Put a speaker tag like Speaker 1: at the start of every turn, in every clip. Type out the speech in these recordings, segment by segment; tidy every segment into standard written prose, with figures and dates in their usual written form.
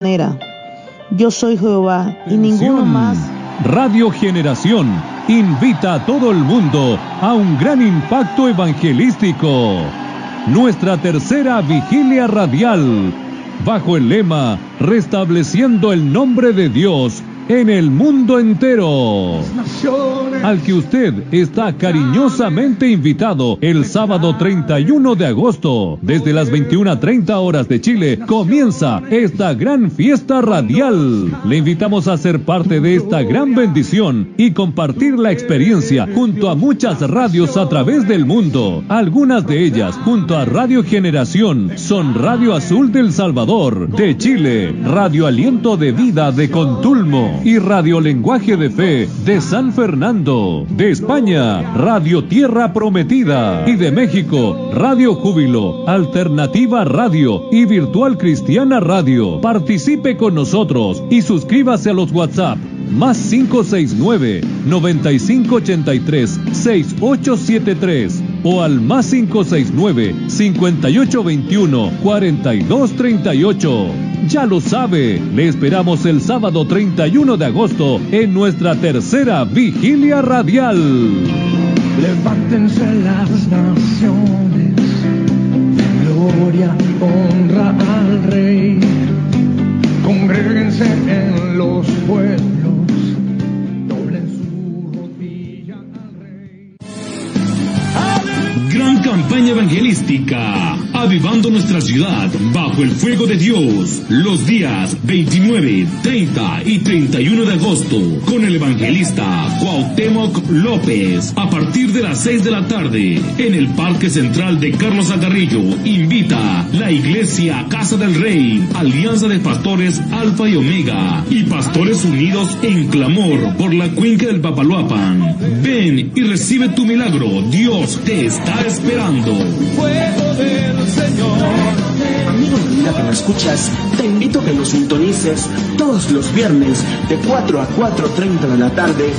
Speaker 1: manera. Yo soy Jehová y ninguno más.
Speaker 2: Radio Generación invita a todo el mundo a un gran impacto evangelístico. Nuestra tercera vigilia radial, bajo el lema Restableciendo el nombre de Dios en el mundo entero, al que usted está cariñosamente invitado el sábado 31 de agosto, desde las 21:30 horas de Chile, comienza esta gran fiesta radial. Le invitamos a ser parte de esta gran bendición y compartir la experiencia junto a muchas radios a través del mundo. Algunas de ellas, junto a Radio Generación, son Radio Azul del Salvador, de Chile, Radio Aliento de Vida de Contulmo y Radio Lenguaje de Fe de San Fernando. De España, Radio Tierra Prometida. Y de México, Radio Júbilo, Alternativa Radio y Virtual Cristiana Radio. Participe con nosotros y suscríbase a los WhatsApp más 569-9583-6873 o al más 569-5821-4238. Ya lo sabe, le esperamos el sábado 31 de agosto en nuestra tercera vigilia radial.
Speaker 3: Levántense las naciones, gloria, honra al Rey. Congréguense en los pueblos, doblen su rodilla al Rey.
Speaker 4: Gran campaña evangelística, avivando nuestra ciudad bajo el fuego de Dios, los días 29, 30 y 31 de agosto, con el evangelista Cuauhtémoc López, a partir de las 6 de la tarde, en el Parque Central de Carlos Algarrillo. Invita la Iglesia Casa del Rey, Alianza de Pastores Alfa y Omega, y Pastores Unidos en clamor por la cuenca del Papaloapan. Ven y recibe tu milagro, Dios te está esperando.
Speaker 3: Fuego del Señor.
Speaker 5: Amigo de vida que me escuchas, te invito a que nos sintonices todos los viernes de 4 a 4:30 de la tarde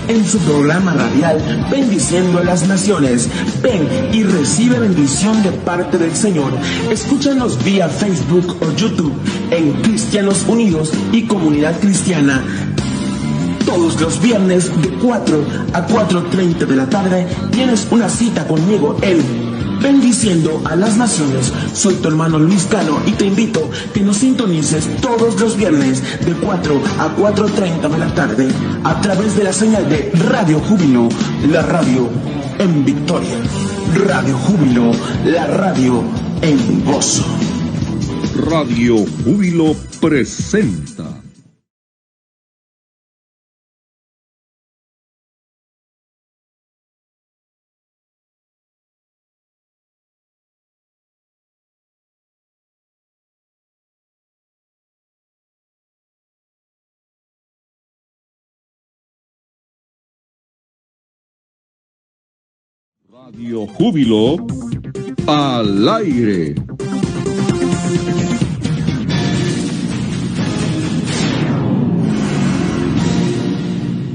Speaker 5: en su programa radial Bendiciendo a las Naciones. Ven y recibe bendición de parte del Señor. Escúchanos vía Facebook o YouTube en Cristianos Unidos y Comunidad Cristiana. Todos los viernes de 4 a 4:30 de la tarde tienes una cita conmigo en Bendiciendo a las Naciones. Soy tu hermano Luis Cano y te invito a que nos sintonices todos los viernes de 4 a 4:30 de la tarde a través de la señal de Radio Júbilo, la radio en victoria. Radio Júbilo, la radio en gozo.
Speaker 6: Radio Júbilo presenta. Radio Júbilo al aire.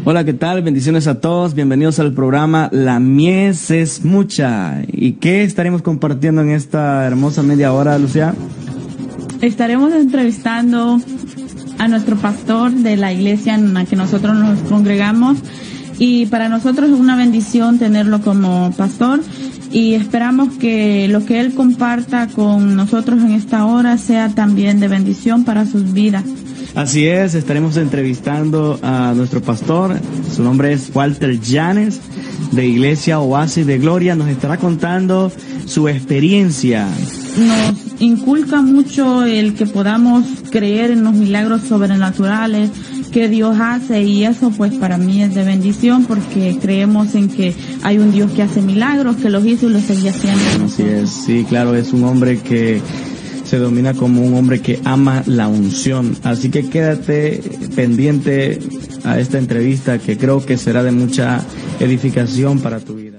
Speaker 7: Hola, ¿qué tal? Bendiciones a todos. Bienvenidos al programa La Mies es Mucha. ¿Y qué estaremos compartiendo en esta hermosa media hora, Lucía?
Speaker 8: Estaremos entrevistando a nuestro pastor de la iglesia en la que nosotros nos congregamos. Y para nosotros es una bendición tenerlo como pastor y esperamos que lo que él comparta con nosotros en esta hora sea también de bendición para sus vidas.
Speaker 7: Así es, estaremos entrevistando a nuestro pastor. Su nombre es Walter Llanes, de Iglesia Oasis de Gloria. Nos estará contando su experiencia.
Speaker 8: Nos inculca mucho el que podamos creer en los milagros sobrenaturales que Dios hace, y eso pues para mí es de bendición porque creemos en que hay un Dios que hace milagros, que los hizo y los seguía haciendo.
Speaker 7: Así es, sí, claro, es un hombre que se domina como un hombre que ama la unción. Así que quédate pendiente a esta entrevista que creo que será de mucha edificación para tu vida.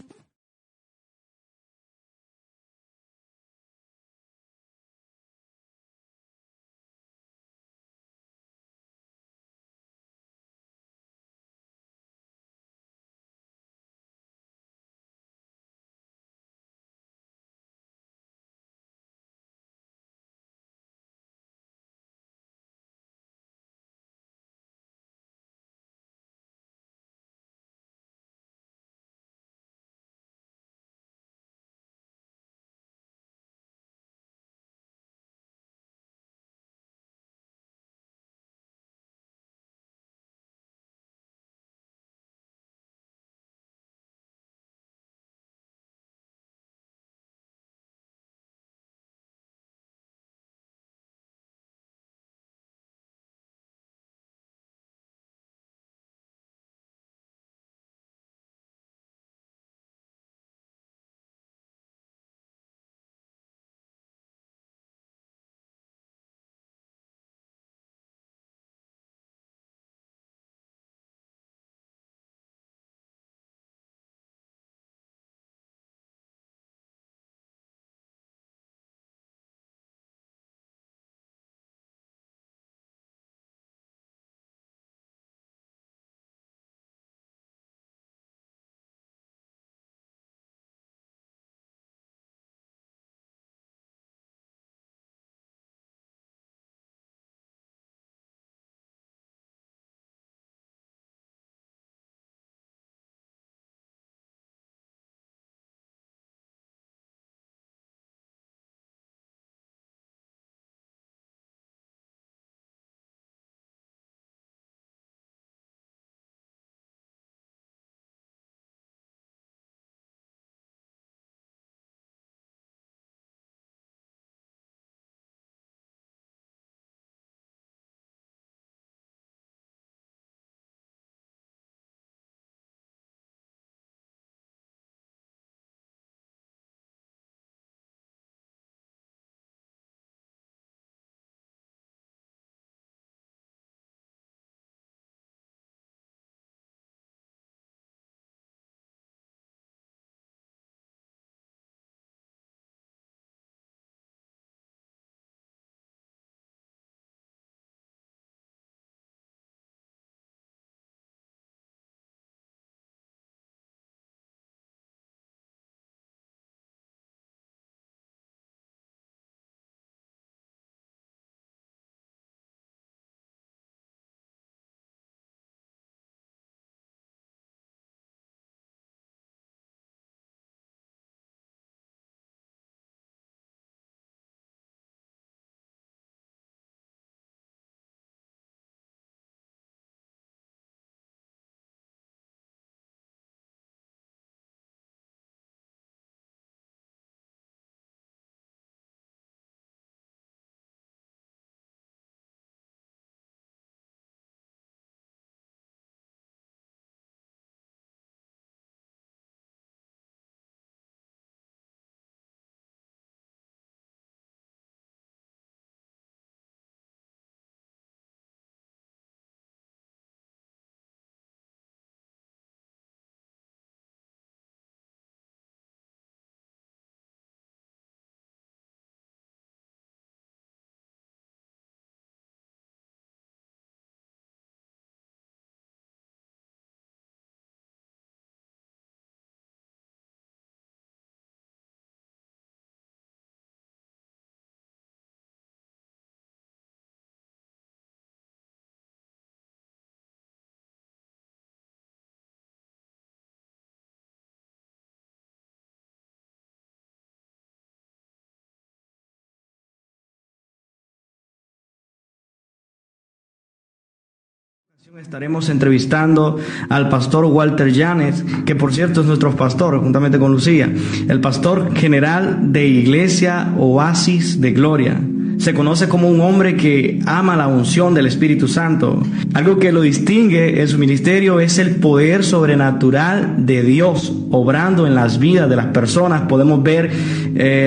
Speaker 7: Estaremos entrevistando al pastor Walter Llanes, que por cierto es nuestro pastor, juntamente con Lucía, el pastor general de Iglesia Oasis de Gloria. Se conoce como un hombre que ama la unción del Espíritu Santo. Algo que lo distingue en su ministerio es el poder sobrenatural de Dios obrando en las vidas de las personas. Podemos ver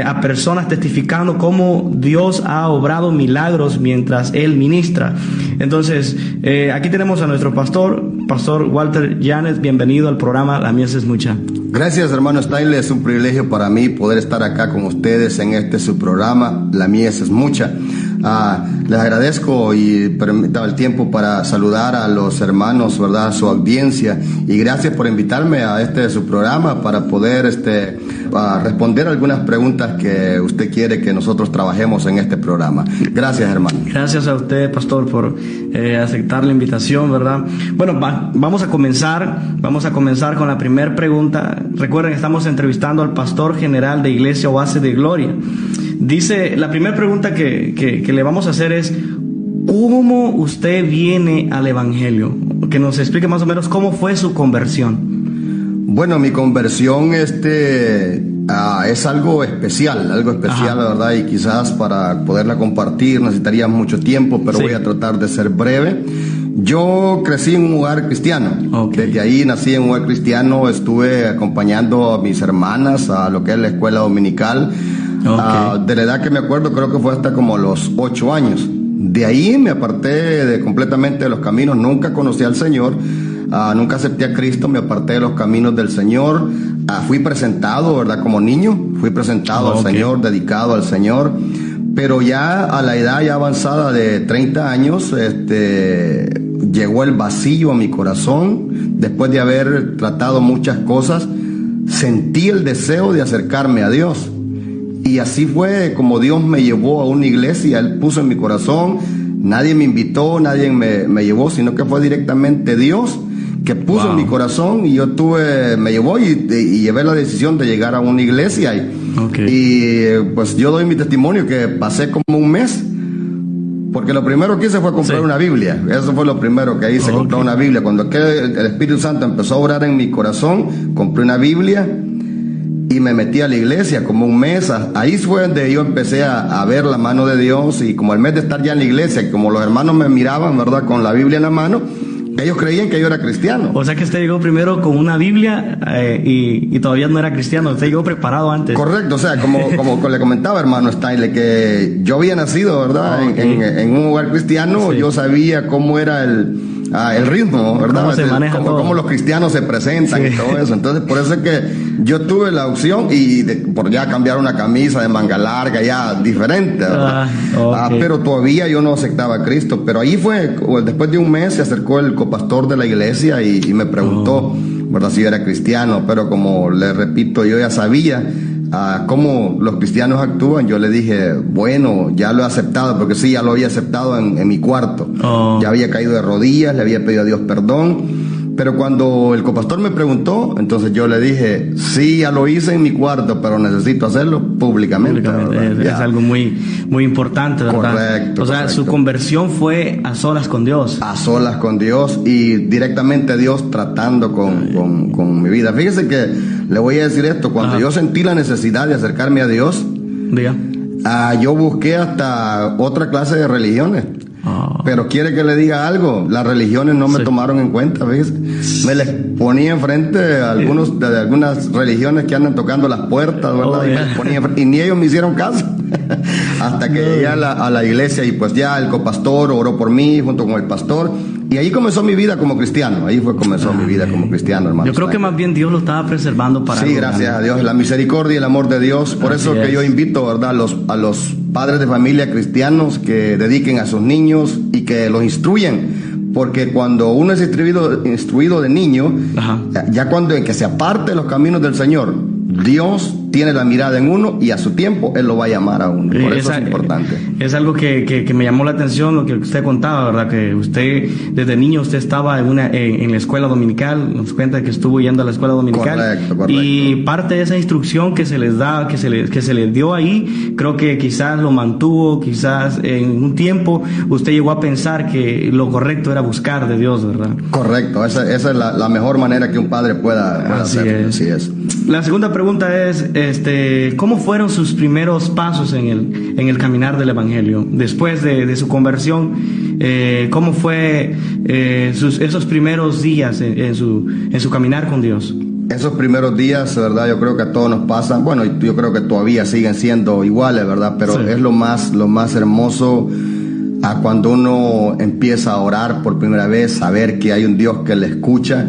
Speaker 7: a personas testificando cómo Dios ha obrado milagros mientras Él ministra. Entonces, aquí tenemos a nuestro pastor Walter Llanes. Bienvenido al programa La Mies es Mucha.
Speaker 9: Gracias, hermano Stanley. Es un privilegio para mí poder estar acá con ustedes en su programa La Mies es Mucha. Les agradezco y permítame el tiempo para saludar a los hermanos, ¿verdad? Su audiencia, y gracias por invitarme a su programa para poder responder algunas preguntas que usted quiere que nosotros trabajemos en este programa. Gracias, hermano.
Speaker 7: Gracias a usted, pastor, por aceptar la invitación, ¿verdad? Bueno, vamos a comenzar con la primera pregunta. Recuerden, estamos entrevistando al pastor general de Iglesia Oasis de Gloria. Dice, la primera pregunta que le vamos a hacer es: ¿cómo usted viene al Evangelio? Que nos explique más o menos cómo fue su conversión.
Speaker 9: Bueno, mi conversión es algo especial, la verdad, y quizás para poderla compartir necesitaría mucho tiempo, pero sí, voy a tratar de ser breve. Yo crecí en un hogar cristiano. Okay. Desde ahí nací en un hogar cristiano, estuve acompañando a mis hermanas a lo que es la escuela dominical. Okay. De la edad que me acuerdo, creo que fue hasta como los 8 años. De ahí me aparté completamente de los caminos. Nunca conocí al Señor, nunca acepté a Cristo, me aparté de los caminos del Señor. Fui presentado, ¿verdad? Como niño, fui presentado al Señor, dedicado al Señor. Pero ya a la edad ya avanzada de 30 años, llegó el vacío a mi corazón. Después de haber tratado muchas cosas, sentí el deseo de acercarme a Dios. Y así fue como Dios me llevó a una iglesia. Él puso en mi corazón. Nadie me invitó, nadie me llevó, sino que fue directamente Dios que puso en mi corazón. Y me llevó y llevé la decisión de llegar a una iglesia. Y pues yo doy mi testimonio que pasé como un mes. Porque lo primero que hice fue comprar una Biblia. Eso fue lo primero que hice, comprar una Biblia. Cuando el Espíritu Santo empezó a obrar en mi corazón, compré una Biblia y me metí a la iglesia como un mes. Ahí fue donde yo empecé a ver la mano de Dios. Y como al mes de estar ya en la iglesia, como los hermanos me miraban, ¿verdad?, con la Biblia en la mano, ellos creían que yo era cristiano.
Speaker 7: O sea que usted llegó primero con una Biblia y todavía no era cristiano. Usted llegó preparado antes.
Speaker 9: Correcto, o sea, como le comentaba, hermano Stanley, que yo había nacido, ¿verdad?, en un hogar cristiano. Sí. Yo sabía cómo era el ritmo, ¿verdad?
Speaker 7: Cómo se maneja todo.
Speaker 9: Cómo los cristianos se presentan, sí, y todo eso. Entonces, por eso es que yo tuve la opción por ya cambiar una camisa de manga larga, ya diferente, ¿verdad? Pero todavía yo no aceptaba a Cristo. Pero ahí fue, después de un mes, se acercó el copastor de la iglesia y me preguntó, ¿verdad?, si yo era cristiano. Pero como le repito, yo ya sabía cómo los cristianos actúan. Yo le dije, bueno, ya lo he aceptado, porque sí, ya lo había aceptado en mi cuarto. Ya había caído de rodillas, le había pedido a Dios perdón. Pero cuando el copastor me preguntó, entonces yo le dije, sí, ya lo hice en mi cuarto, pero necesito hacerlo públicamente.
Speaker 7: Es algo muy, muy importante, ¿verdad?
Speaker 9: Correcto.
Speaker 7: O sea, correcto. Su conversión fue a solas con Dios.
Speaker 9: A solas con Dios y directamente Dios tratando con mi vida. Fíjese que le voy a decir esto, cuando yo sentí la necesidad de acercarme a Dios, yo busqué hasta otra clase de religiones. Pero quiere que le diga algo, las religiones no me tomaron en cuenta, ¿ves? Me les ponía enfrente de algunas religiones que andan tocando las puertas, ¿verdad? Y ni ellos me hicieron caso. Hasta que llegué a la iglesia y pues ya el copastor oró por mí junto con el pastor. Y ahí comenzó mi vida como cristiano. Comenzó mi vida como cristiano, hermano.
Speaker 7: Yo creo que más bien Dios lo estaba preservando para...
Speaker 9: Sí, gracias a Dios, la misericordia y el amor de Dios. Por eso que yo invito, ¿verdad?, a los padres de familia cristianos que dediquen a sus niños y que los instruyan. Porque cuando uno es instruido de niño, ya cuando en que se aparte de los caminos del Señor, Dios tiene la mirada en uno y a su tiempo Él lo va a llamar a uno. Por eso es importante.
Speaker 7: Es algo que me llamó la atención lo que usted contaba, ¿verdad? Que usted, desde niño, usted estaba en la escuela dominical, nos cuenta que estuvo yendo a la escuela dominical.
Speaker 9: Correcto.
Speaker 7: Y parte de esa instrucción que se les da, que se les dio ahí, creo que quizás lo mantuvo, quizás en un tiempo usted llegó a pensar que lo correcto era buscar de Dios, ¿verdad?
Speaker 9: Correcto, esa es la mejor manera que un padre pueda hacer. Así es.
Speaker 7: La segunda pregunta es, ¿cómo fueron sus primeros pasos en el caminar del Evangelio? Después de su conversión, ¿cómo fue esos primeros días en su caminar con Dios?
Speaker 9: Esos primeros días, ¿verdad? Yo creo que a todos nos pasan. Bueno, yo creo que todavía siguen siendo iguales, ¿verdad? Pero es lo más hermoso a cuando uno empieza a orar por primera vez, saber que hay un Dios que le escucha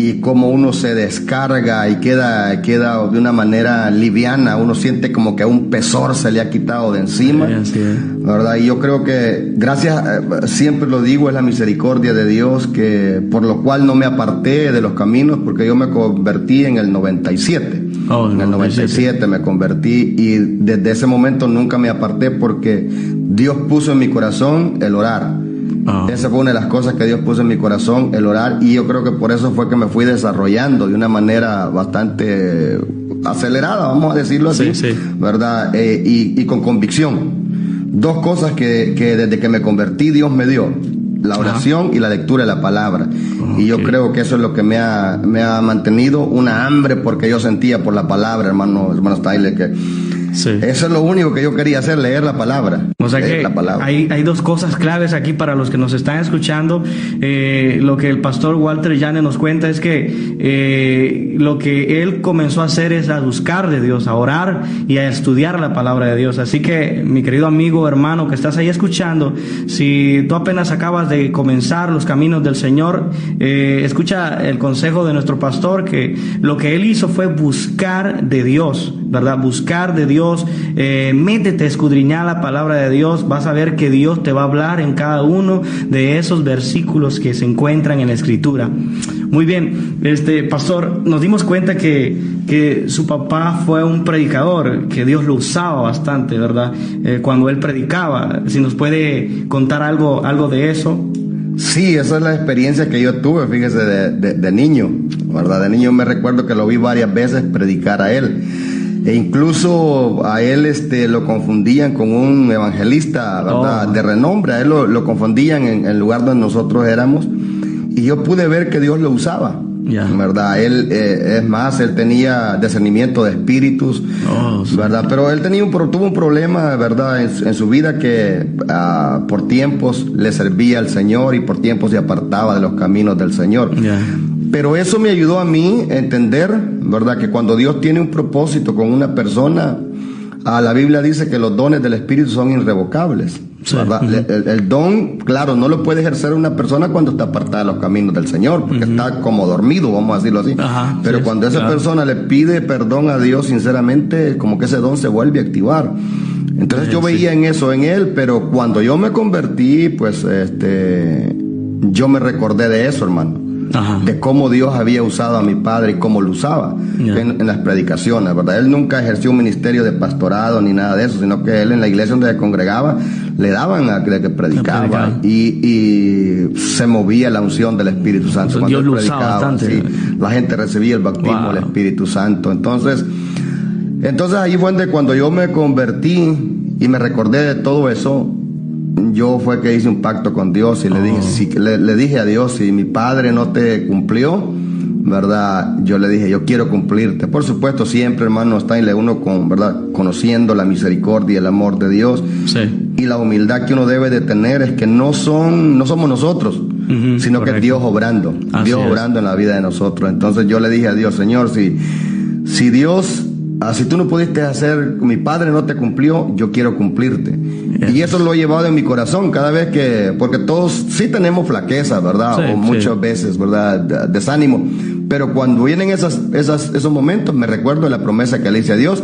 Speaker 9: y cómo uno se descarga y queda de una manera liviana. Uno siente como que un pesor se le ha quitado de encima, ¿verdad? Y yo creo que gracias, siempre lo digo, es la misericordia de Dios, que por lo cual no me aparté de los caminos, porque yo me convertí en el 97. En el 97 me convertí y desde ese momento nunca me aparté, porque Dios puso en mi corazón el orar. Esa fue una de las cosas que Dios puso en mi corazón, el orar, y yo creo que por eso fue que me fui desarrollando de una manera bastante acelerada, vamos a decirlo así, ¿verdad? Y con convicción. Dos cosas que desde que me convertí Dios me dio: la oración y la lectura de la palabra. Y yo creo que eso es lo que me ha mantenido una hambre, porque yo sentía por la palabra, hermano Tyler, que eso es lo único que yo quería hacer, leer la palabra.
Speaker 7: O sea que hay dos cosas claves aquí para los que nos están escuchando. Lo que el pastor Walter Llanes nos cuenta es que lo que él comenzó a hacer es a buscar de Dios, a orar y a estudiar la palabra de Dios. Así que, mi querido amigo, hermano, que estás ahí escuchando, si tú apenas acabas de comenzar los caminos del Señor, escucha el consejo de nuestro pastor, que lo que él hizo fue buscar de Dios, ¿verdad? Buscar de Dios, métete a escudriñar la palabra de Dios, vas a ver que Dios te va a hablar en cada uno de esos versículos que se encuentran en la Escritura. Muy bien, pastor, nos dimos cuenta que su papá fue un predicador, que Dios lo usaba bastante, ¿verdad? Cuando él predicaba, si nos puede contar algo de eso.
Speaker 9: Sí, esa es la experiencia que yo tuve, fíjese, de niño, ¿verdad? De niño me recuerdo que lo vi varias veces predicar a él. E incluso a él lo confundían con un evangelista, ¿verdad? De renombre. A él lo confundían en el lugar donde nosotros éramos, y yo pude ver que Dios lo usaba, ¿verdad? Él, es más, él tenía discernimiento de espíritus, ¿verdad? Pero él tuvo un problema, ¿verdad? En su vida, que por tiempos le servía al Señor y por tiempos se apartaba de los caminos del Señor. Pero eso me ayudó a mí a entender, ¿verdad?, que cuando Dios tiene un propósito con una persona, la Biblia dice que los dones del Espíritu son irrevocables, ¿verdad? El don, claro, no lo puede ejercer una persona cuando está apartada de los caminos del Señor, porque está como dormido, vamos a decirlo así. Pero cuando esa persona le pide perdón a Dios sinceramente, como que ese don se vuelve a activar. Entonces yo veía en eso en él, pero cuando yo me convertí, pues yo me recordé de eso, hermano. De cómo Dios había usado a mi padre y cómo lo usaba en las predicaciones, ¿verdad? Él nunca ejerció un ministerio de pastorado ni nada de eso, sino que él en la iglesia donde se congregaba le daban a que predicaba y se movía la unción del Espíritu Santo. Cuando Dios él predicaba, la gente recibía el bautismo del Espíritu Santo. Entonces ahí fue donde, cuando yo me convertí y me recordé de todo eso, yo fue que hice un pacto con Dios y le dije a Dios: si mi padre no te cumplió, ¿verdad? Yo le dije: yo quiero cumplirte. Por supuesto, siempre, hermano, está uno ¿verdad?, conociendo la misericordia y el amor de Dios. Y la humildad que uno debe de tener es que no somos nosotros, sino que es Dios obrando. Dios obrando en la vida de nosotros. Entonces yo le dije a Dios: Señor, si Dios, si tú no pudiste hacer, mi padre no te cumplió, yo quiero cumplirte. Y eso lo he llevado en mi corazón cada vez porque todos sí tenemos flaqueza, ¿verdad? O muchas veces, ¿verdad? Desánimo. Pero cuando vienen esos momentos, me recuerdo de la promesa que le hice a Dios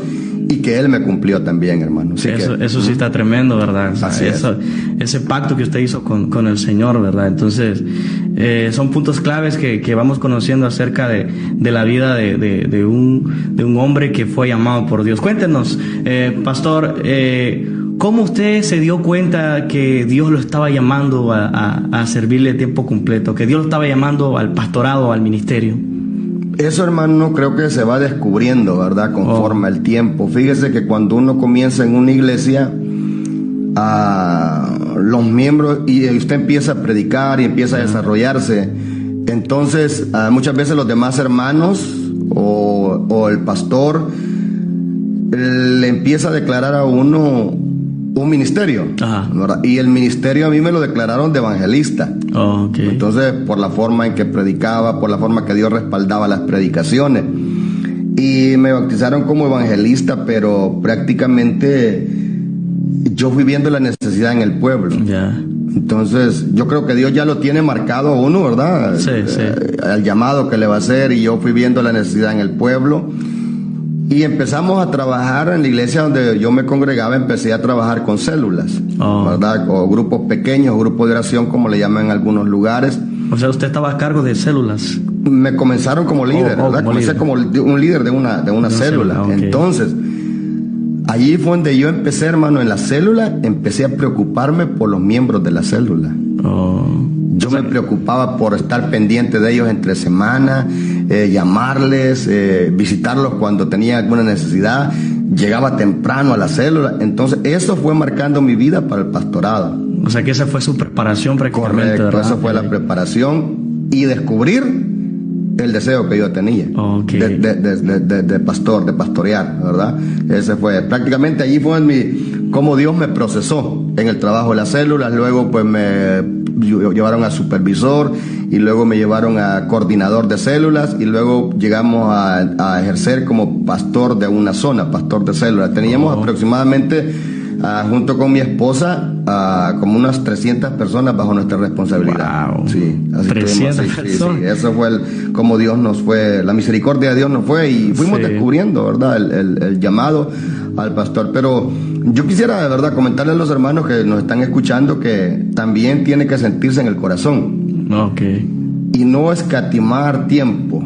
Speaker 9: y que Él me cumplió también, hermano. Así
Speaker 7: eso sí está tremendo, ¿verdad? O sea, ese pacto que usted hizo con el Señor, ¿verdad? Entonces, Son puntos claves que vamos conociendo acerca de la vida de un hombre que fue llamado por Dios. Cuéntenos, pastor, ¿cómo usted se dio cuenta que Dios lo estaba llamando a servirle a tiempo completo, que Dios lo estaba llamando al pastorado, al ministerio?
Speaker 9: Eso, hermano, creo que se va descubriendo, ¿verdad? Conforme el tiempo. Fíjese que cuando uno comienza en una iglesia, los miembros, y usted empieza a predicar y empieza a desarrollarse, entonces muchas veces los demás hermanos o el pastor le empieza a declarar a uno un ministerio, ¿verdad? Y el ministerio a mí me lo declararon de evangelista. Entonces, por la forma en que predicaba, por la forma que Dios respaldaba las predicaciones, y me bautizaron como evangelista, pero prácticamente yo fui viendo la necesidad en el pueblo. Entonces, yo creo que Dios ya lo tiene marcado a uno, ¿verdad? El llamado que le va a hacer, y yo fui viendo la necesidad en el pueblo. Y empezamos a trabajar en la iglesia donde yo me congregaba, empecé a trabajar con células, ¿verdad? O grupos pequeños, grupos de oración, como le llaman en algunos lugares.
Speaker 7: O sea, usted estaba a cargo de células.
Speaker 9: Me comenzaron como líder, ¿verdad? Comencé como un líder de una célula. Entonces, allí fue donde yo empecé, hermano, en la célula, empecé a preocuparme por los miembros de la célula. Yo me preocupaba por estar pendiente de ellos entre semana, llamarles, visitarlos cuando tenía alguna necesidad. Llegaba temprano a la célula. Entonces, eso fue marcando mi vida para el pastorado.
Speaker 7: O sea, que esa fue su preparación prácticamente.
Speaker 9: Correcto,
Speaker 7: ¿verdad?
Speaker 9: esa fue la preparación y descubrir el deseo que yo tenía de pastor, de pastorear, ¿verdad? Ese fue, prácticamente allí fue cómo Dios me procesó en el trabajo de las células. Luego pues me llevaron a supervisor, y luego me llevaron a coordinador de células, y luego llegamos a ejercer como pastor de una zona, pastor de células. Teníamos aproximadamente, junto con mi esposa, como unas 300 personas bajo nuestra responsabilidad. Sí, así
Speaker 7: 300 personas.
Speaker 9: Sí, eso fue como Dios nos fue, la misericordia de Dios nos fue, y fuimos descubriendo, ¿verdad? El llamado al pastor. Pero yo quisiera, de verdad, comentarle a los hermanos que nos están escuchando que también tiene que sentirse en el corazón. Y no escatimar tiempo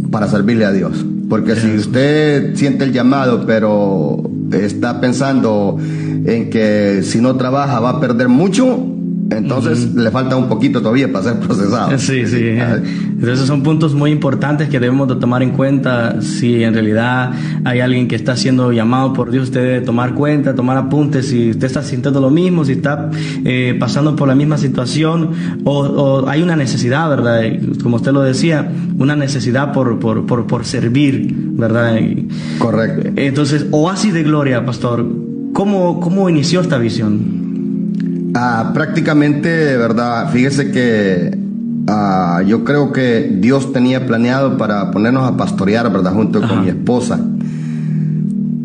Speaker 9: para servirle a Dios. Porque si usted siente el llamado, pero está pensando en que si no trabaja va a perder mucho, entonces le falta un poquito todavía para ser procesado.
Speaker 7: Entonces son puntos muy importantes que debemos de tomar en cuenta. Si en realidad hay alguien que está siendo llamado por Dios, usted debe tomar cuenta, tomar apuntes. Si usted está sintiendo lo mismo, si está pasando por la misma situación, o hay una necesidad, ¿verdad? Como usted lo decía, una necesidad por servir, ¿verdad?
Speaker 9: Correcto.
Speaker 7: Entonces, Oasis de Gloria, pastor, ¿cómo inició esta visión?
Speaker 9: Prácticamente, ¿verdad? Fíjese que yo creo que Dios tenía planeado para ponernos a pastorear, ¿verdad? Junto con mi esposa.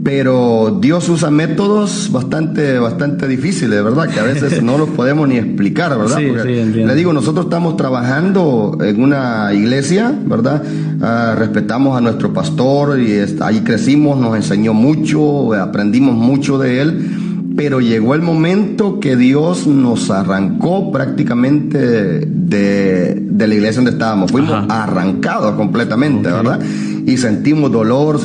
Speaker 9: Pero Dios usa métodos bastante difíciles, ¿verdad? Que a veces no los podemos ni explicar, ¿verdad? Porque, le digo, nosotros estamos trabajando en una iglesia, ¿verdad? Respetamos a nuestro pastor, y ahí crecimos, nos enseñó mucho, aprendimos mucho de él. Pero llegó el momento que Dios nos arrancó prácticamente de la iglesia donde estábamos. Fuimos arrancados completamente, ¿verdad? Y sentimos dolor,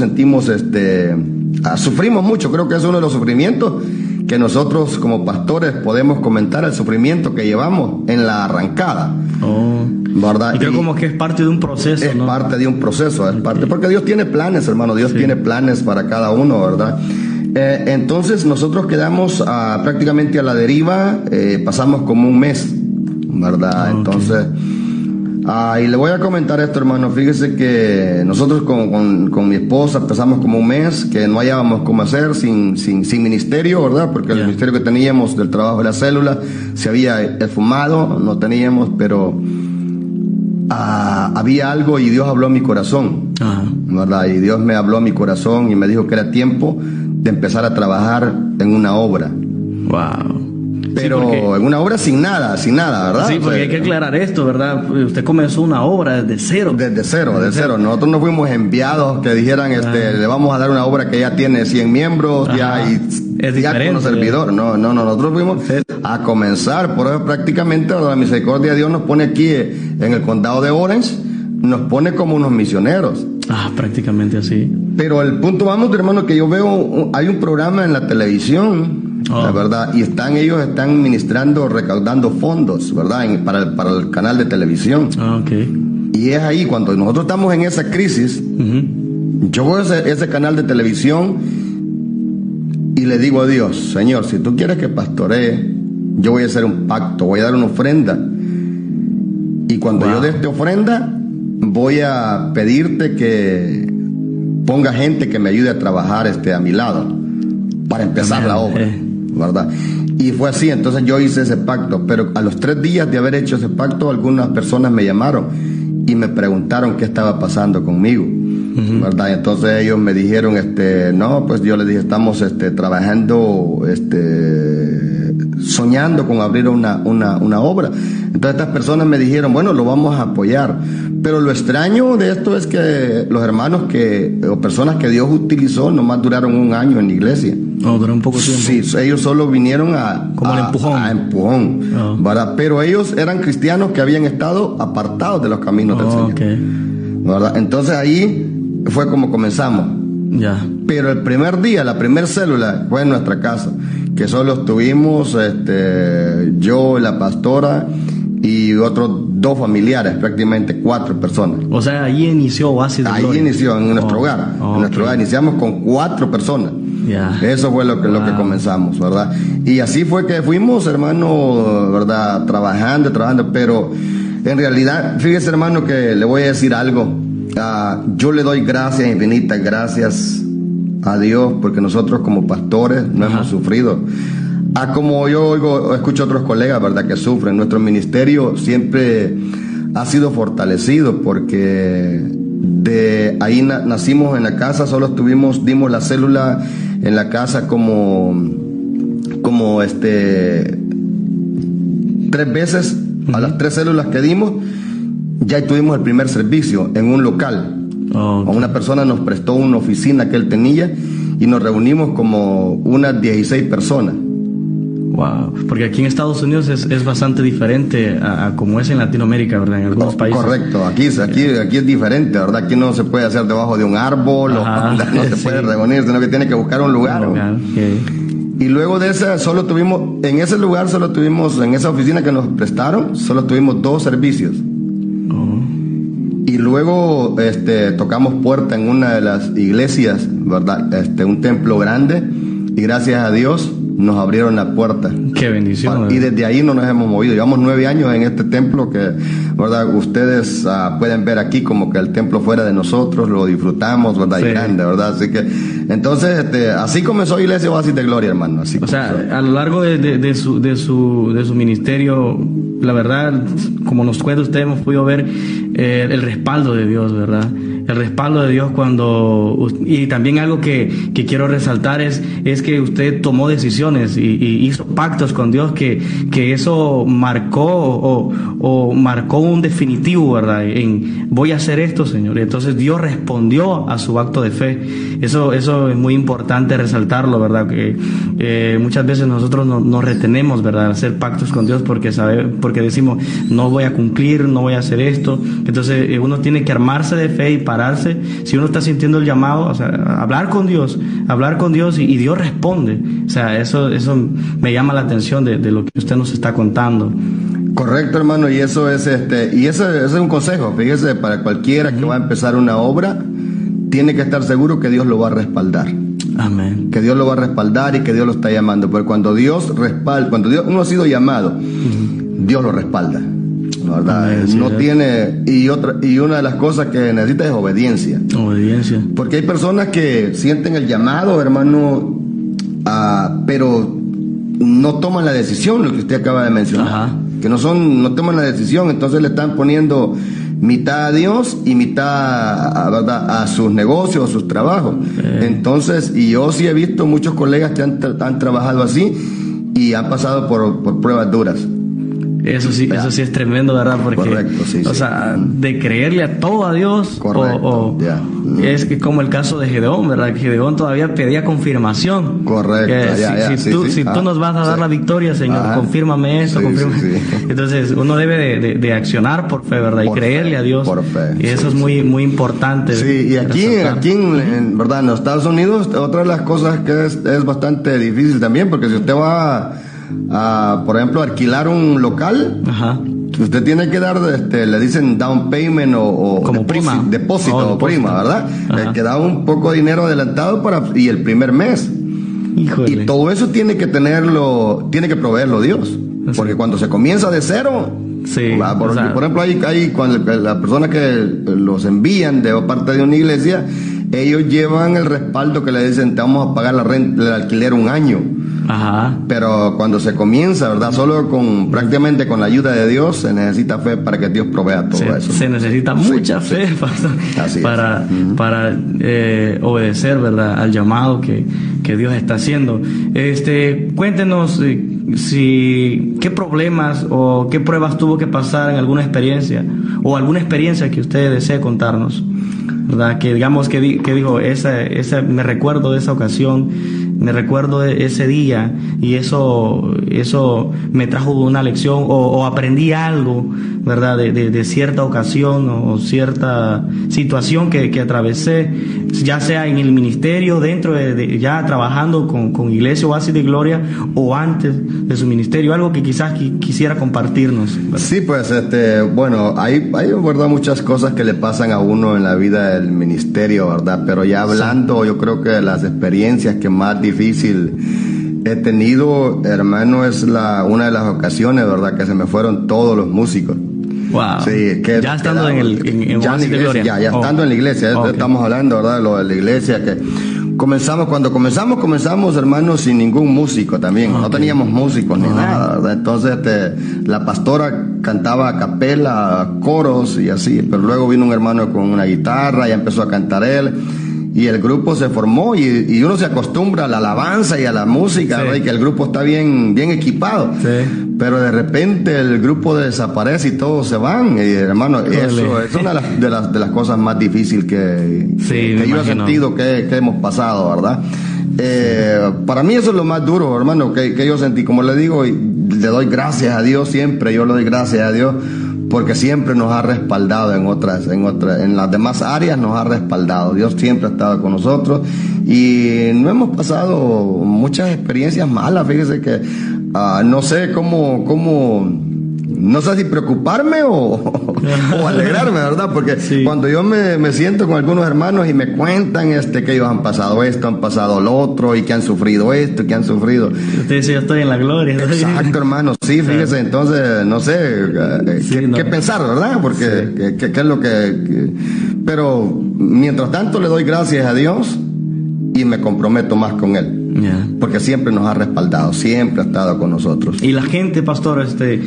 Speaker 9: sufrimos mucho. Creo que es uno de los sufrimientos que nosotros como pastores podemos comentar, el sufrimiento que llevamos en la arrancada. ¿Verdad?
Speaker 7: Y creo como que es parte de un proceso,
Speaker 9: es parte de un proceso, es parte, porque Dios tiene planes, hermano. Dios tiene planes para cada uno, ¿verdad? Entonces nosotros quedamos prácticamente a la deriva, pasamos como un mes, ¿verdad? Entonces, y le voy a comentar esto, hermano. Fíjese que nosotros con mi esposa empezamos como un mes, que no hallábamos cómo hacer sin ministerio, ¿verdad? Porque el ministerio que teníamos del trabajo de la célula se había esfumado, no teníamos, pero había algo, y Dios habló a mi corazón, ¿verdad? Y Dios me habló a mi corazón y me dijo que era tiempo de empezar a trabajar en una obra. Pero en una obra sin nada, ¿verdad?
Speaker 7: Sí, porque hay que aclarar esto, ¿verdad? Usted comenzó una obra desde cero.
Speaker 9: Desde cero. Nosotros no fuimos enviados que dijeran, le vamos a dar una obra que ya tiene 100 miembros, ya como servidor. No, nosotros fuimos a comenzar. Por eso prácticamente la misericordia de Dios nos pone aquí en el condado de Orange, nos pone como unos misioneros.
Speaker 7: Prácticamente así.
Speaker 9: Pero el punto, vamos, hermano, que yo veo, hay un programa en la televisión, la verdad, y ellos están ministrando, recaudando fondos, ¿verdad? Para el canal de televisión. Y es ahí, cuando nosotros estamos en esa crisis, yo veo ese canal de televisión y le digo a Dios, Señor, si tú quieres que pastoree, yo voy a hacer un pacto, voy a dar una ofrenda. Y cuando yo dé esta ofrenda, voy a pedirte que ponga gente que me ayude a trabajar a mi lado para empezar la obra, ¿verdad? Y fue así, entonces yo hice ese pacto, pero a los 3 días de haber hecho ese pacto, algunas personas me llamaron y me preguntaron qué estaba pasando conmigo, ¿verdad? Entonces ellos me dijeron, no, pues yo les dije, estamos trabajando, soñando con abrir una obra. Entonces estas personas me dijeron, bueno, lo vamos a apoyar. Pero lo extraño de esto es que los hermanos o personas que Dios utilizó nomás duraron 1 año en la iglesia.
Speaker 7: Duró un poco tiempo.
Speaker 9: Sí, ellos solo vinieron como el empujón, ¿verdad? Pero ellos eran cristianos que habían estado apartados de los caminos del Señor, ¿verdad? Entonces ahí fue como comenzamos. Pero el primer día, la primera célula fue en nuestra casa, que solo estuvimos yo, la pastora y otros 2 familiares, prácticamente 4 personas.
Speaker 7: O sea, ahí inició Oasis de Gloria.
Speaker 9: Ahí inició, en nuestro hogar. En nuestro hogar iniciamos con 4 personas. Eso fue lo que comenzamos, ¿verdad? Y así fue que fuimos, hermano, ¿verdad? Trabajando, pero en realidad, fíjese, hermano, que le voy a decir algo. Yo le doy gracias, infinitas gracias a Dios, porque nosotros como pastores no hemos sufrido. Como yo escucho a otros colegas, ¿verdad?, que sufren. Nuestro ministerio siempre ha sido fortalecido, porque de ahí nacimos en la casa, dimos la célula en la casa como 3 veces. A las 3 células que dimos, ya tuvimos el primer servicio en un local. Una persona nos prestó una oficina que él tenía y nos reunimos como unas 16 personas.
Speaker 7: Porque aquí en Estados Unidos es bastante diferente a como es en Latinoamérica, ¿verdad? En algunos países.
Speaker 9: Correcto, aquí es diferente, ¿verdad? Aquí no se puede hacer debajo de un árbol, no se puede reunir, sino que tiene que buscar un lugar. Y luego de esa, en ese lugar en esa oficina que nos prestaron, solo tuvimos 2 servicios. Y luego tocamos puerta en una de las iglesias, ¿verdad? Un templo grande, y gracias a Dios nos abrieron la puerta.
Speaker 7: Qué bendición.
Speaker 9: Y desde ahí no nos hemos movido. Llevamos 9 años en este templo que, ¿verdad? Ustedes pueden ver aquí como que el templo fuera de nosotros, lo disfrutamos, ¿verdad? Y grande, ¿verdad? Así que, entonces, así comenzó Iglesia Oasis de Gloria, hermano. Así
Speaker 7: a lo largo de su ministerio, la verdad, como nos cuenta usted, hemos podido ver el respaldo de Dios, ¿verdad? El respaldo de Dios y también algo que quiero resaltar es que usted tomó decisiones y hizo pactos con Dios, que eso marcó marcó un definitivo, ¿verdad? Voy a hacer esto, Señor. Y entonces Dios respondió a su acto de fe. Eso es muy importante resaltarlo, ¿verdad? Que muchas veces nosotros nos retenemos, ¿verdad? Hacer pactos con Dios porque decimos, no voy a cumplir, no voy a hacer esto. Entonces uno tiene que armarse de fe y pararse. Si uno está sintiendo el llamado, hablar con Dios y Dios responde. O sea, eso me llama la atención de lo que usted nos está contando.
Speaker 9: Correcto, hermano, y eso es es un consejo, fíjese, para cualquiera que va a empezar una obra, tiene que estar seguro que Dios lo va a respaldar.
Speaker 7: Amén.
Speaker 9: Que Dios lo va a respaldar y que Dios lo está llamando, porque cuando uno ha sido llamado, Dios lo respalda, ¿verdad?
Speaker 7: Amén,
Speaker 9: no tiene, y una de las cosas que necesita es obediencia. Porque hay personas que sienten el llamado, hermano, pero no toman la decisión, lo que usted acaba de mencionar. Que no toman la decisión, entonces le están poniendo mitad a Dios y mitad ¿verdad?, a sus negocios, a sus trabajos. Entonces, y yo sí he visto muchos colegas que han trabajado así y han pasado por pruebas duras.
Speaker 7: Eso sí es tremendo, ¿verdad? Porque,
Speaker 9: correcto, sí,
Speaker 7: o sea, de creerle a todo a Dios,
Speaker 9: correcto,
Speaker 7: es como el caso de Gedeón, ¿verdad? Que Gedeón todavía pedía confirmación.
Speaker 9: Correcto,
Speaker 7: si tú nos vas a dar la victoria, Señor, confírmame esto, confírmame. Entonces, uno debe de accionar por fe, ¿verdad? Y por creerle fe, a Dios.
Speaker 9: Por fe.
Speaker 7: Y eso es muy, muy importante.
Speaker 9: Sí, y aquí en verdad, en los Estados Unidos, otra de las cosas que es bastante difícil también, porque si usted va a, por ejemplo, alquilar un local, usted tiene que dar, le dicen down payment o
Speaker 7: como
Speaker 9: depósito o prima, ¿verdad? Que da un poco de dinero adelantado y el primer mes.
Speaker 7: Híjole.
Speaker 9: Y todo eso tiene que proveerlo Dios. Porque cuando se comienza de cero, por ejemplo, hay cuando la persona que los envían de parte de una iglesia, ellos llevan el respaldo que le dicen, te vamos a pagar la renta del alquiler un año. Pero cuando se comienza, ¿verdad? Solo prácticamente con la ayuda de Dios se necesita fe para que Dios provea todo eso.
Speaker 7: Se necesita mucha fe para obedecer, ¿verdad? Al llamado que Dios está haciendo. Cuéntenos qué problemas o qué pruebas tuvo que pasar en alguna experiencia o alguna experiencia que usted desee contarnos, ¿verdad? Que digamos que digo, me recuerdo de esa ocasión, me recuerdo de ese día y eso me trajo una lección o aprendí algo, ¿verdad? De cierta ocasión o cierta situación que atravesé, ya sea en el ministerio, dentro de ya trabajando con Iglesia Oasis de Gloria o antes de su ministerio, algo que quizás quisiera compartirnos, ¿verdad? Sí,
Speaker 9: pues bueno, hay verdad muchas cosas que le pasan a uno en la vida del ministerio, ¿verdad? Pero ya hablando, yo creo que las experiencias que más difícil he tenido, hermano, es una de las ocasiones, ¿verdad? Que se me fueron todos los músicos.
Speaker 7: Wow.
Speaker 9: Sí,
Speaker 7: ya estando en
Speaker 9: Oasis de Gloria. Ya estando en la iglesia. Estamos hablando, ¿verdad? Lo de la iglesia que cuando comenzamos, hermanos, sin ningún músico también. No teníamos músicos ni nada, ¿verdad? Entonces, la pastora cantaba a capela, coros y así, pero luego vino un hermano con una guitarra y empezó a cantar él. Y el grupo se formó y uno se acostumbra a la alabanza y a la música, ¿verdad? Y que el grupo está bien equipado. Sí. Pero de repente el grupo desaparece y todos se van. Y hermano, eso es una de las cosas más difíciles que yo he sentido que hemos pasado, ¿verdad? Para mí eso es lo más duro, hermano, que yo sentí. Como le digo, y le doy gracias a Dios siempre, yo le doy gracias a Dios, porque siempre nos ha respaldado en las demás áreas nos ha respaldado. Dios siempre ha estado con nosotros y no hemos pasado muchas experiencias malas. Fíjese que no sé no sé si preocuparme o alegrarme, ¿verdad? Porque cuando yo me siento con algunos hermanos y me cuentan que ellos han pasado esto, han pasado lo otro y que han sufrido esto, que han sufrido.
Speaker 7: Usted dice, yo estoy en la gloria.
Speaker 9: Exacto, hermano, sí, fíjese, entonces, no sé qué pensar, ¿verdad? Porque qué es lo que... Pero, mientras tanto, le doy gracias a Dios y me comprometo más con Él. Porque siempre nos ha respaldado, siempre ha estado con nosotros.
Speaker 7: Y la gente, pastor, sé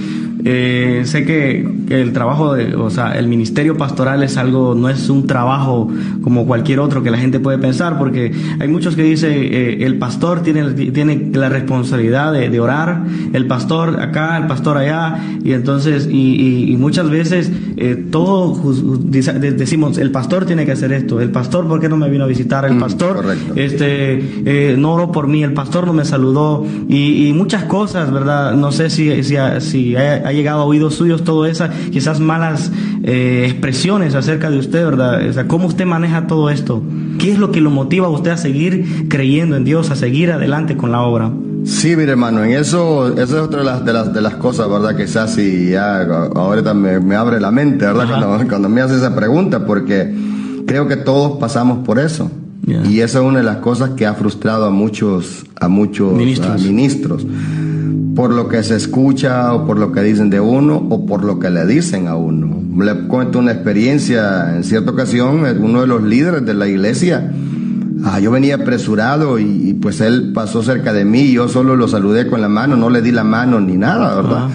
Speaker 7: que el trabajo el ministerio pastoral no es un trabajo como cualquier otro que la gente puede pensar, porque hay muchos que dicen el pastor tiene la responsabilidad de orar, el pastor acá, el pastor allá, y entonces y muchas veces decimos, el pastor tiene que hacer esto, el pastor, ¿por qué no me vino a visitar? El pastor no oró por mí, el pastor no me saludó, y muchas cosas, ¿verdad? No sé si ha llegado a oídos suyos todas esas quizás malas expresiones acerca de usted, ¿verdad? O sea, ¿cómo usted maneja todo esto? ¿Qué es lo que lo motiva a usted a seguir creyendo en Dios, a seguir adelante con la obra?
Speaker 9: Sí, mire, hermano, en eso es otra de las cosas, ¿verdad? Quizás si ya ahorita me abre la mente, ¿verdad? Cuando me hace esa pregunta, porque creo que todos pasamos por eso. Y esa es una de las cosas que ha frustrado a muchos ministros. Por lo que se escucha o por lo que dicen de uno o por lo que le dicen a uno. Le cuento una experiencia. En cierta ocasión, uno de los líderes de la iglesia, yo venía apresurado y pues él pasó cerca de mí y yo solo lo saludé con la mano, no le di la mano ni nada, ¿verdad?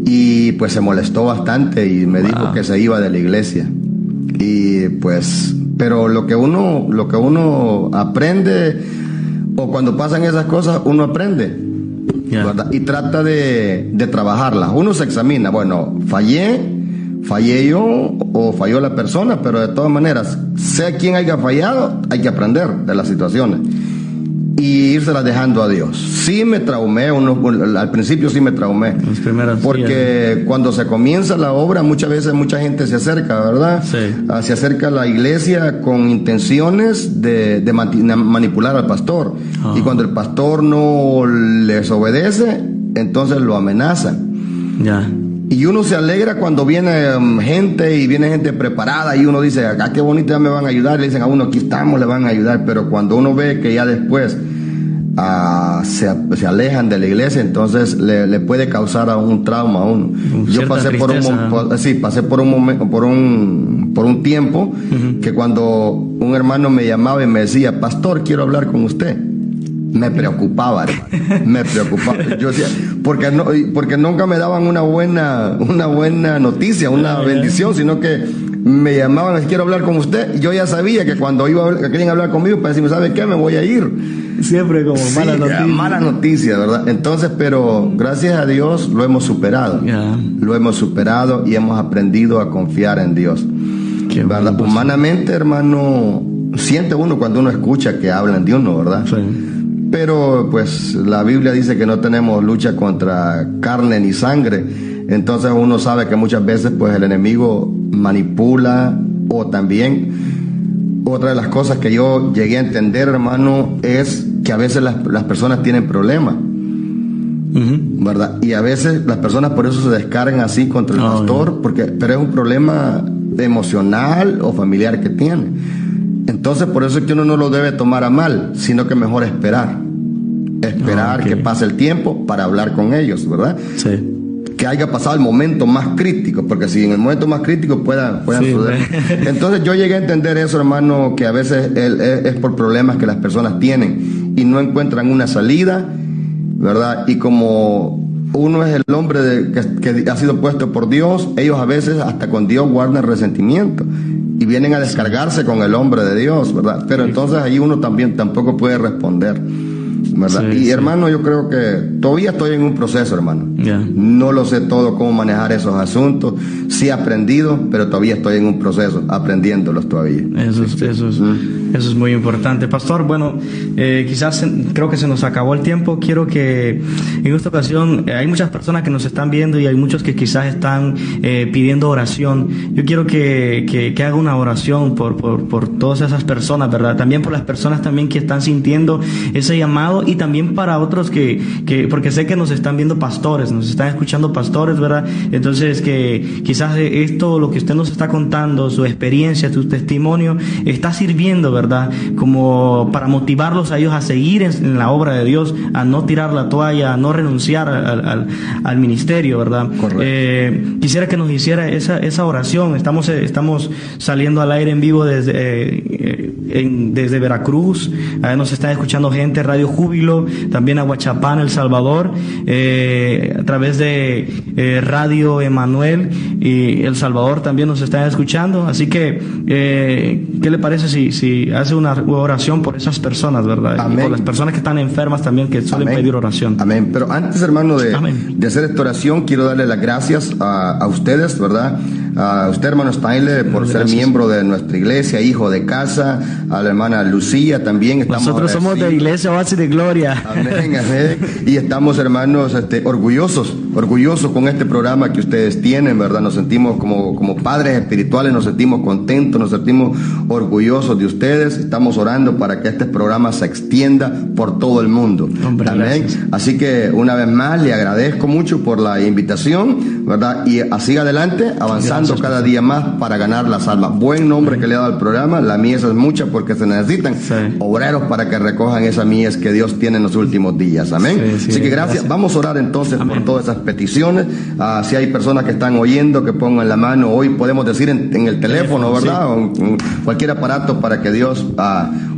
Speaker 9: Y pues se molestó bastante y me dijo que se iba de la iglesia. Y pues, pero lo que uno aprende, o cuando pasan esas cosas, uno aprende. ¿verdad? Y trata de trabajarlas. Uno se examina, bueno, fallé yo o falló la persona, pero de todas maneras, sea quien haya fallado, hay que aprender de las situaciones y irselas dejando a Dios. Sí me traumé, al principio sí me traumé, porque cuando se comienza la obra, muchas veces mucha gente se acerca, ¿verdad? Sí. Se acerca a la iglesia con intenciones de manipular al pastor, y cuando el pastor no les obedece, entonces lo amenazan. Ya. Y uno se alegra cuando viene gente preparada, y uno dice, acá qué bonito, ya me van a ayudar. Le dicen a uno, aquí estamos, le van a ayudar. Pero cuando uno ve que ya después se alejan de la iglesia, entonces le puede causar un trauma a uno. Yo pasé por un tiempo que cuando un hermano me llamaba y me decía, pastor, quiero hablar con usted, me preocupaba, hermano. Me preocupaba. Yo decía, porque nunca me daban una buena noticia, una bendición, sino que me llamaban, quiero hablar con usted. Y yo ya sabía que cuando querían hablar conmigo, para decirme, ¿sabe qué? Me voy a ir.
Speaker 7: Siempre como mala noticia.
Speaker 9: Mala noticia, ¿verdad? Entonces, pero gracias a Dios lo hemos superado. Lo hemos superado y hemos aprendido a confiar en Dios. ¿Verdad? Humanamente, hermano, siente uno cuando uno escucha que hablan de uno, ¿verdad? Sí. Pero pues la Biblia dice que no tenemos lucha contra carne ni sangre, entonces uno sabe que muchas veces pues el enemigo manipula, o también otra de las cosas que yo llegué a entender, hermano, es que a veces las personas tienen problemas, ¿verdad? Y a veces las personas por eso se descargan así contra el pastor, pero es un problema emocional o familiar que tiene. Entonces, por eso es que uno no lo debe tomar a mal, sino que mejor esperar que pase el tiempo para hablar con ellos, ¿verdad? Sí. Que haya pasado el momento más crítico, porque si en el momento más crítico puedan suceder. Entonces, yo llegué a entender eso, hermano, que a veces es por problemas que las personas tienen y no encuentran una salida, ¿verdad? Y como uno es el hombre que ha sido puesto por Dios, ellos a veces hasta con Dios guardan resentimiento y vienen a descargarse con el hombre de Dios, ¿verdad? Pero entonces ahí uno tampoco puede responder, ¿verdad? Y hermano, yo creo que todavía estoy en un proceso, hermano. No lo sé todo cómo manejar esos asuntos. Sí he aprendido, pero todavía estoy en un proceso, aprendiéndolos todavía.
Speaker 7: Eso es muy importante. Pastor, bueno, quizás creo que se nos acabó el tiempo. Quiero que en esta ocasión, hay muchas personas que nos están viendo y hay muchos que quizás están pidiendo oración. Yo quiero que haga una oración por todas esas personas, ¿verdad? También por las personas también que están sintiendo ese llamado, y también para otros porque sé que nos están viendo pastores, nos están escuchando pastores, ¿verdad? Entonces que quizás esto, lo que usted nos está contando, su experiencia, su testimonio, está sirviendo, ¿verdad? Como para motivarlos a ellos a seguir en la obra de Dios, a no tirar la toalla, a no renunciar al ministerio, ¿verdad? Quisiera que nos hiciera esa oración. Estamos saliendo al aire en vivo desde Veracruz. Nos están escuchando gente, Radio Júbilo, también Aguachapán, El Salvador, a través de Radio Emanuel y El Salvador también nos están escuchando. Así que, ¿qué le parece si hace una oración por esas personas, ¿verdad? Amén. Y por las personas que están enfermas también, que suelen pedir oración.
Speaker 9: Amén. Pero antes, hermano, de hacer esta oración, quiero darle las gracias a ustedes, ¿verdad? A usted, hermano Steinle, por ser miembro de nuestra iglesia, hijo de casa, a la hermana Lucía también.
Speaker 7: Nosotros somos de Iglesia Oasis de Gloria.
Speaker 9: Amén, amén. Y estamos, hermanos, orgullosos con este programa que ustedes tienen, ¿verdad? Nos sentimos como padres espirituales, nos sentimos contentos, nos sentimos orgullosos de ustedes. Estamos orando para que este programa se extienda por todo el mundo. Hombre, amén. Gracias. Así que una vez más le agradezco mucho por la invitación, ¿verdad? Y así adelante, avanzando cada día más para ganar las almas. Buen nombre que le ha dado al programa. La mies es mucha porque se necesitan obreros para que recojan esa mies que Dios tiene en los últimos días. Amén. Así que gracias. Vamos a orar entonces por todas esas peticiones. Si hay personas que están oyendo, que pongan la mano. Hoy podemos decir en el teléfono, ¿verdad? O en cualquier aparato para que Dios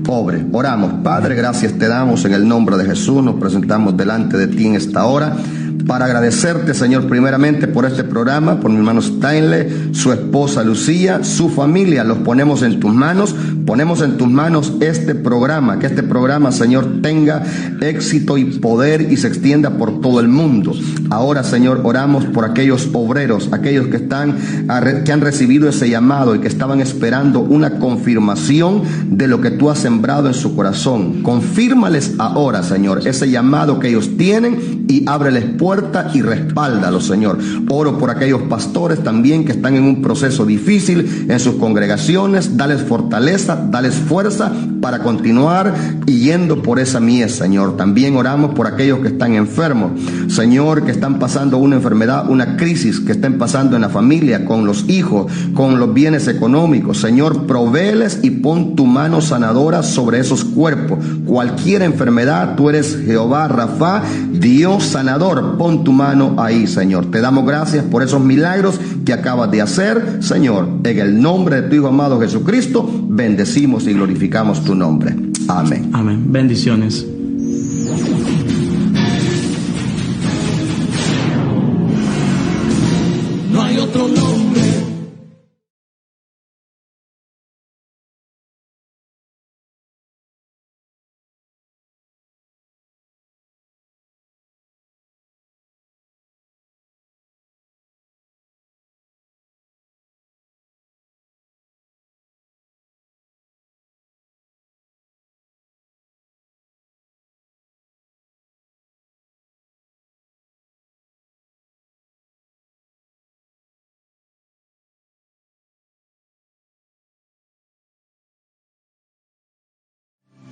Speaker 9: obre. Oramos. Padre, gracias te damos en el nombre de Jesús. Nos presentamos delante de ti en esta hora. para agradecerte, Señor, primeramente por este programa, por mi hermano Stanley, su esposa Lucía, su familia. Los ponemos en tus manos este programa, que este programa, Señor, tenga éxito y poder y se extienda por todo el mundo. Ahora, Señor, oramos por aquellos obreros, aquellos que han recibido ese llamado y que estaban esperando una confirmación de lo que tú has sembrado en su corazón. Confírmales ahora, Señor, ese llamado que ellos tienen y ábreles puerta y respáldalos, Señor. Oro por aquellos pastores también que están en un proceso difícil en sus congregaciones. Dales fortaleza, dales fuerza para continuar yendo por esa mies, Señor. También oramos por aquellos que están enfermos, Señor, que están pasando una enfermedad, una crisis que estén pasando en la familia, con los hijos, con los bienes económicos. Señor, provéeles y pon tu mano sanadora sobre esos cuerpos. Cualquier enfermedad, tú eres Jehová Rafa, Dios sanador. Pon tu mano ahí, Señor. Te damos gracias por esos milagros que acabas de hacer, Señor. En el nombre de tu Hijo amado Jesucristo, bendecimos y glorificamos tu nombre. Amén.
Speaker 7: Amén. Bendiciones.
Speaker 3: No hay otro nombre.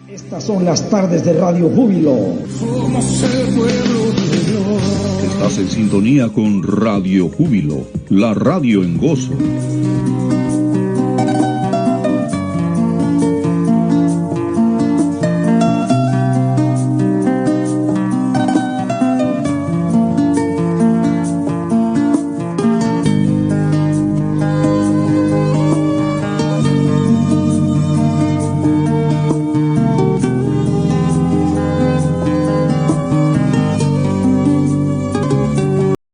Speaker 3: Estas son las tardes de Radio Júbilo. Somos el pueblo de Dios.
Speaker 6: Estás en sintonía con Radio Júbilo, la radio en gozo.